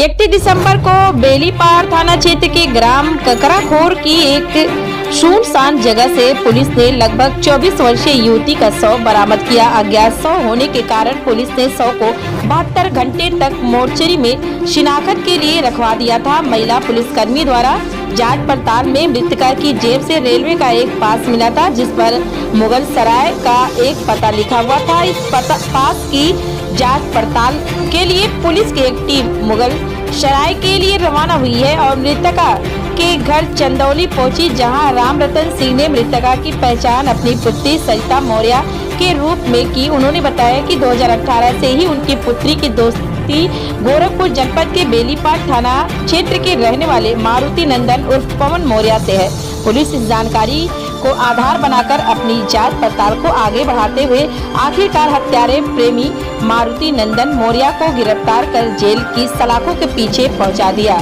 31 दिसंबर को बेलीपार थाना क्षेत्र के ग्राम ककराखोर की एक सुनसान जगह से पुलिस ने लगभग 24 वर्षीय युवती का शव बरामद किया। अज्ञात शव होने के कारण पुलिस ने शव को 72 घंटे तक मोर्चरी में शिनाख्त के लिए रखवा दिया था। महिला पुलिसकर्मी द्वारा जांच पड़ताल में मृतका की जेब से रेलवे का एक पास मिला था, जिस पर मुगल सराय का एक पता लिखा हुआ था। इस पास की जांच पड़ताल के लिए पुलिस की एक टीम मुगल सराय के लिए रवाना हुई है और मृतका के घर चंदौली पहुंची, जहां राम रतन सिंह ने मृतका की पहचान अपनी पुत्री सरिता मौर्य के रूप में की। उन्होंने बताया कि 2018 से ही उनकी पुत्री की दोस्ती गोरखपुर जनपद के बेलीपार थाना क्षेत्र के रहने वाले मारुति नंदन उर्फ पवन मौर्य से है। पुलिस इस जानकारी को आधार बनाकर अपनी जांच पड़ताल को आगे बढ़ाते हुए आखिरकार हत्यारे प्रेमी मारुति नंदन मौर्य को गिरफ्तार कर जेल की सलाखों के पीछे पहुंचा दिया।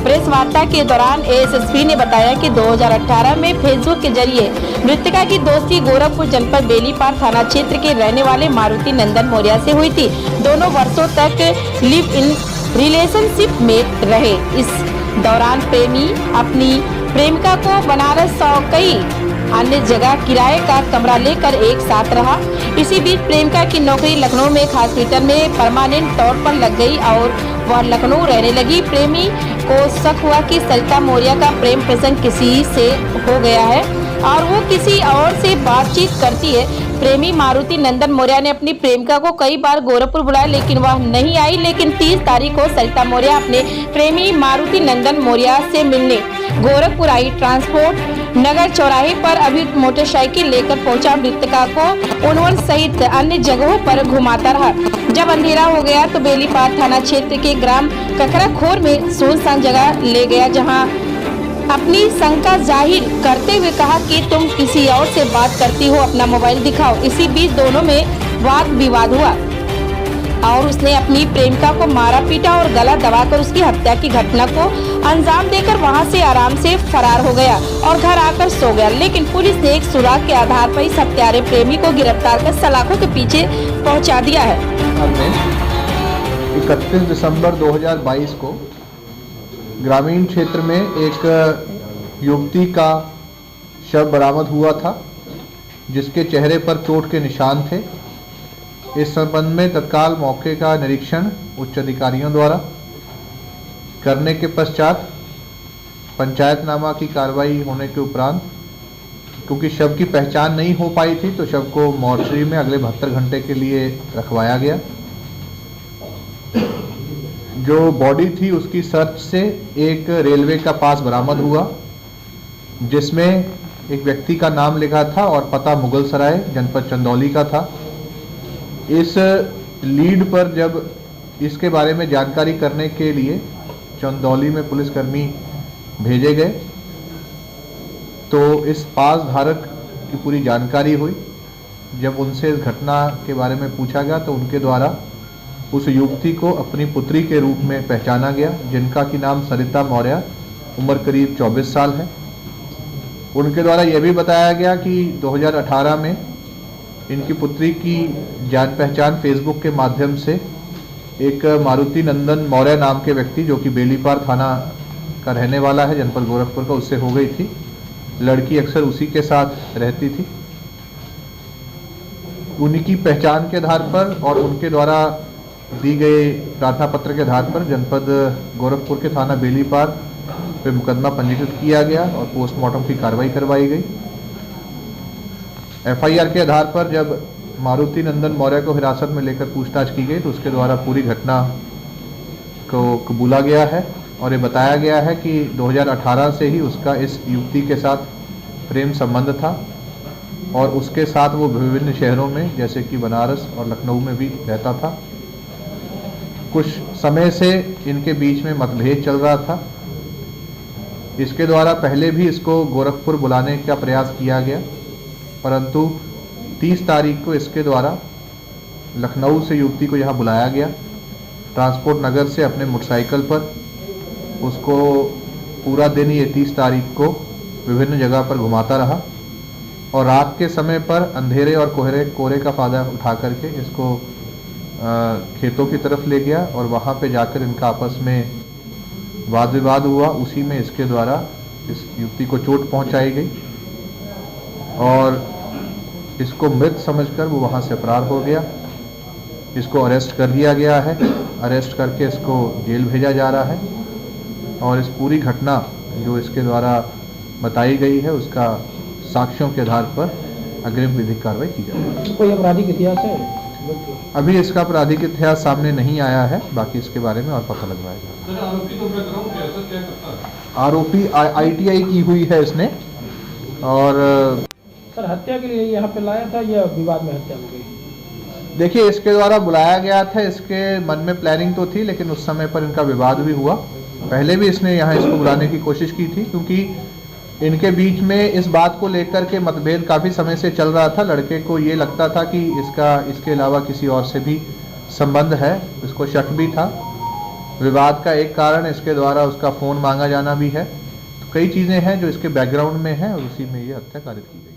प्रेस वार्ता के दौरान एएसएसपी ने बताया कि 2018 में फेसबुक के जरिए मृतका की दोस्ती गोरखपुर जनपद बेलीपार थाना क्षेत्र के रहने वाले मारुति नंदन मौर्य से हुई थी। दोनों वर्षों तक लिव इन रिलेशनशिप में रहे। इस दौरान प्रेमी अपनी प्रेमिका को बनारस और कई अन्य जगह किराए का कमरा लेकर एक साथ रहा। इसी बीच प्रेमिका की नौकरी लखनऊ में एक हॉस्पिटल में परमानेंट तौर पर लग गई और वह लखनऊ रहने लगी। प्रेमी को शक हुआ कि सरिता मौर्य का प्रेम प्रसंग किसी से हो गया है और वो किसी और से बातचीत करती है। प्रेमी मारुति नंदन मौर्य ने अपनी प्रेमिका को कई बार गोरखपुर बुलाया, लेकिन वह नहीं आई। लेकिन 30 तारीख को सरिता मौर्य अपने प्रेमी मारुति नंदन मौर्य से मिलने गोरखपुर आई। ट्रांसपोर्ट नगर चौराहे पर अभियुक्त मोटरसाइकिल लेकर पहुंचा। मृतका को उन्होंने सहित अन्य जगहों पर घुमाता रहा। जब अंधेरा हो गया तो बेलीपार थाना क्षेत्र के ग्राम ककराखोर में सुनसान जगह ले गया, जहां अपनी शंका जाहिर करते हुए कहा कि तुम किसी और से बात करती हो, अपना मोबाइल दिखाओ। इसी बीच दोनों में वाद विवाद हुआ और उसने अपनी प्रेमिका को मारा पीटा और गला दबाकर उसकी हत्या की घटना को अंजाम देकर वहां से आराम से फरार हो गया और घर आकर सो गया। लेकिन पुलिस ने एक सुराग के आधार पर इस हत्यारे प्रेमी को गिरफ्तार कर सलाखों के पीछे पहुंचा दिया है। 31 दिसंबर 2022 को ग्रामीण क्षेत्र में एक युवती का शव बरामद हुआ था, जिसके चेहरे पर चोट के निशान थे। इस संबंध में तत्काल मौके का निरीक्षण उच्च अधिकारियों द्वारा करने के पश्चात पंचायतनामा की कार्रवाई होने के उपरांत, क्योंकि शव की पहचान नहीं हो पाई थी, तो शव को मोर्चरी में अगले 72 घंटे के लिए रखवाया गया। जो बॉडी थी उसकी सर्च से एक रेलवे का पास बरामद हुआ, जिसमें एक व्यक्ति का नाम लिखा था और पता मुगल सराय जनपद चंदौली का था। इस लीड पर जब इसके बारे में जानकारी करने के लिए चंदौली में पुलिसकर्मी भेजे गए, तो इस पास धारक की पूरी जानकारी हुई। जब उनसे इस घटना के बारे में पूछा गया तो उनके द्वारा उस युवती को अपनी पुत्री के रूप में पहचाना गया, जिनका की नाम सरिता मौर्य, उम्र करीब 24 साल है। उनके द्वारा यह भी बताया गया कि 2018 में इनकी पुत्री की जान पहचान फेसबुक के माध्यम से एक मारुति नंदन मौर्य नाम के व्यक्ति, जो कि बेलीपार थाना का रहने वाला है जनपद गोरखपुर का, उससे हो गई थी। लड़की अक्सर उसी के साथ रहती थी। उनकी पहचान के आधार पर और उनके द्वारा दी गई प्रार्थना पत्र के आधार पर जनपद गोरखपुर के थाना बेलीपार पे मुकदमा पंजीकृत किया गया और पोस्टमार्टम की कार्रवाई करवाई गई। एफआईआर के आधार पर जब मारुति नंदन मौर्य को हिरासत में लेकर पूछताछ की गई तो उसके द्वारा पूरी घटना को कबूला गया है और ये बताया गया है कि 2018 से ही उसका इस युवती के साथ प्रेम संबंध था और उसके साथ वो विभिन्न शहरों में जैसे कि बनारस और लखनऊ में भी रहता था। कुछ समय से इनके बीच में मतभेद चल रहा था। इसके द्वारा पहले भी इसको गोरखपुर बुलाने का प्रयास किया गया, परंतु 30 तारीख को इसके द्वारा लखनऊ से युवती को यहाँ बुलाया गया। ट्रांसपोर्ट नगर से अपने मोटरसाइकिल पर उसको पूरा दिन ये 30 तारीख को विभिन्न जगह पर घुमाता रहा और रात के समय पर अंधेरे और कोहरे का फायदा उठा करके इसको खेतों की तरफ ले गया और वहाँ पे जाकर इनका आपस में वाद विवाद हुआ। उसी में इसके द्वारा इस युवती को चोट पहुँचाई गई और इसको मृत समझकर वो वहाँ से फरार हो गया। इसको अरेस्ट कर लिया गया है। अरेस्ट करके इसको जेल भेजा जा रहा है और इस पूरी घटना जो इसके द्वारा बताई गई है उसका साक्ष्यों के आधार पर अग्रिम विधिक कार्रवाई की जाएगी। कोई आपराधिक इतिहास है? अभी इसका आपराधिक इतिहास सामने नहीं आया है, बाकी इसके बारे में और पता लगवाया जाएगा। आरोपी तो बैकग्राउंड कैसा क्या करता है? आरोपी ITI की हुई है इसने और सर हत्या के लिए यहाँ पे लाया था या विवाद में हत्या हो गई? देखिए इसके द्वारा बुलाया गया था, इसके मन में प्लानिंग तो थी लेकिन उस समय पर इनका विवाद भी हुआ। पहले भी इसने यहाँ इसको बुलाने की कोशिश की थी क्योंकि इनके बीच में इस बात को लेकर के मतभेद काफ़ी समय से चल रहा था। लड़के को ये लगता था कि इसके अलावा किसी और से भी संबंध है, इसको शक भी था। विवाद का एक कारण इसके द्वारा उसका फ़ोन मांगा जाना भी है। तो कई चीज़ें हैं जो इसके बैकग्राउंड में हैं और उसी में ये हत्या कारित की गई।